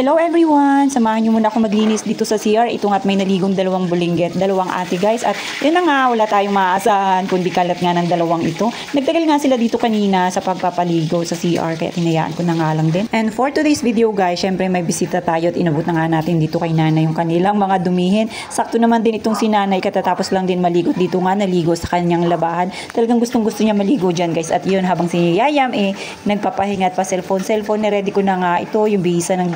Hello everyone! Samahan niyo muna ako maglinis dito sa CR. Ito nga't may naligong dalawang bulinggit, dalawang ate guys. At yun na nga, wala tayong maaasahan kundi kalat nga ng dalawang ito. Nagtagal nga sila dito kanina sa pagpapaligo sa CR kaya tinayaan ko na nga lang din. And for today's video guys, syempre may bisita tayo at inabot na nga natin dito kay nanay yung kanilang mga dumihin. Sakto naman din itong si nanay katatapos lang din maligo dito nga, naligo sa kanyang labahan. Talagang gustong gusto niya maligo dyan guys. At yun, habang si Yayam nagpapahinga at pa cellphone, ready ko na nga ito yung bisa ng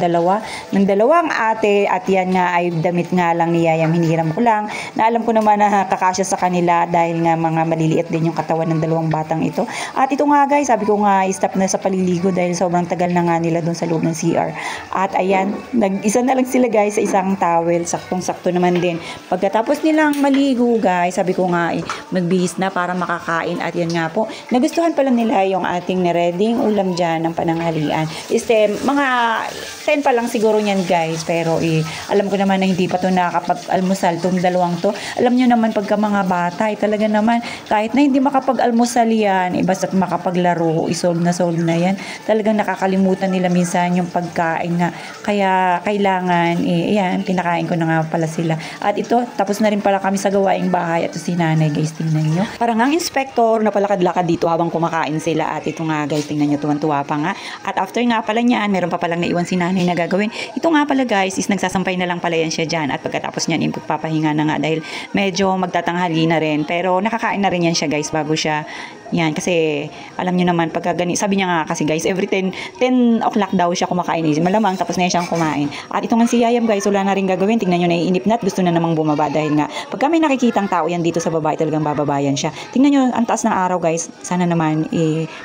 dalawang ate. At yan nga ay damit nga lang ni Yayam, hinihiram ko lang na alam ko naman na kakasya sa kanila dahil nga mga maliliit din yung katawan ng dalawang batang ito. At ito nga guys, sabi ko nga stop na sa paliligo dahil sobrang tagal na nga nila doon sa loob ng CR. At ayan, nag-isa na lang sila guys sa isang towel, saktong-sakto naman din. Pagkatapos nilang maligo guys, sabi ko nga magbihis na para makakain. At yan nga po, nagustuhan pala nila yung ating nireding ulam dyan ng pananghalian. Mga 10 pa lang siguro niyan guys, pero alam ko naman na hindi pa to nakakapag-almusal tong dalawang to. Alam nyo naman pagka mga bata, talaga naman kahit na hindi makapag-almusal yan, basta't makapaglaro, solve na yan. Talagang nakakalimutan nila minsan yung pagkain nga. Kaya kailangan, ayan, pinakain ko na nga pala sila. At ito, tapos na rin pala kami sa gawaing bahay. At si nanay guys, tingnan nyo. Parang ang inspector na palakad-lakad dito habang kumakain sila. At ito nga guys, tingnan nyo, tuwan-tuwa pa nga. At after nga pala niyan, meron pa palang naiwan si nanay na gagawin. Ito nga pala guys, nagsasampay na lang pala yan siya dyan. At pagkatapos niyan, papahinga na nga dahil medyo magtatanghali na rin. Pero nakakain na rin yan siya guys bago siya yan, kasi alam nyo naman pagka ganito, sabi niya nga kasi guys, every 10 o'clock daw siya kumakain. Malamang tapos na siyang kumain. At ito nga si Yayam guys, wala na rin gagawin. Tingnan nyo, naiinip na at gusto na namang bumaba dahil nga pagka may nakikitang tao yan dito sa babae, talagang bababayan siya. Tingnan nyo, ang taas ng araw guys. Sana naman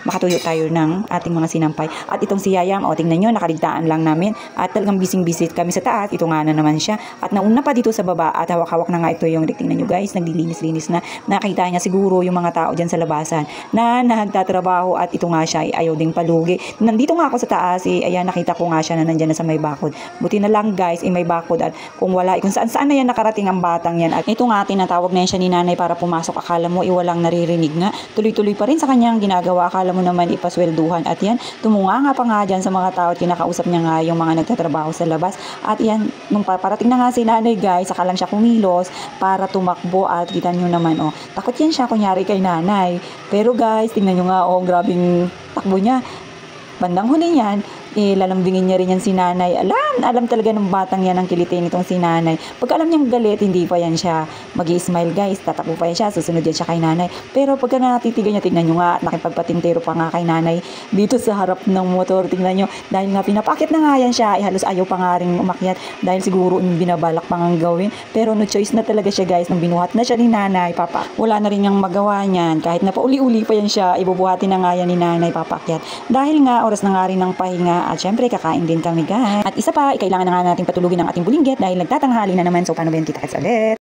makatuyo tayo ng ating mga sinampay. At itong si Yayam, tingnan nyo, nakaligtaan lang namin. At talagang bising-bisit kami sa taas. Ito nga na naman siya. At nauna pa dito sa baba at hawak-hawak na nga ito yung tingnan nyo guys, naglilinis-linis na. Nakita niya siguro yung mga tao dyan sa labasan na nagtatrabaho. At ito nga siya ayaw ding palugi. Nandito nga ako sa taas, ayan, nakita ko nga siya na nandyan na sa may bakod. Buti na lang guys, may bakod. At kung wala, kung saan na yan nakarating ang batang yan. At ito nga, tinatawag na yan siya ni nanay para pumasok. Akala mo walang naririnig nga. Tuloy-tuloy pa rin sa kanyang ginagawa. Akala mo naman ipaswelduhan. At yan, tumunga nga pa nga dyan sa mga tao. Kinakausap niya nga yung mga nagtatrabaho sa labas. At yan, nung parating na nga si nanay guys, saka lang siya kumilos para tumakbo. At kita nyo naman, takot yan siya kunyari kay nanay. Pero guys, tingnan nyo nga, grabing takbo niya. Bandang huli niyan, lalambingin niya rin yan si nanay. Alam talaga ng batang yan ang kilitin itong si nanay. Pagka alam niyang galit, hindi pa yan siya mag-i-smile guys. Tatakbo pa yan siya, susunod yan siya kay nanay. Pero pagka natitigan niya, tingnan nyo nga, nakipagpatintero pa nga kay nanay dito sa harap ng motor. Tingnan nyo, dahil nga pinapakit na nga yan siya, halos ayaw pa nga rin umakyat dahil siguro binabalak pa nga gawin. Pero no choice na talaga siya guys, nung binuhat na siya ni nanay, wala na rin niyang magawa niyan. Kahit na pauli-uli pa yan siya, ibubuhatin na nga yan ni nanay, papakyat. Dahil nga, oras na nga rin ng pahinga. At syempre, kakain din kami guys. At isa pa, kailangan na nga natin patulugin ang ating bulinggit dahil nagtatanghali na naman. So, paano ba yung kita-kits ulit?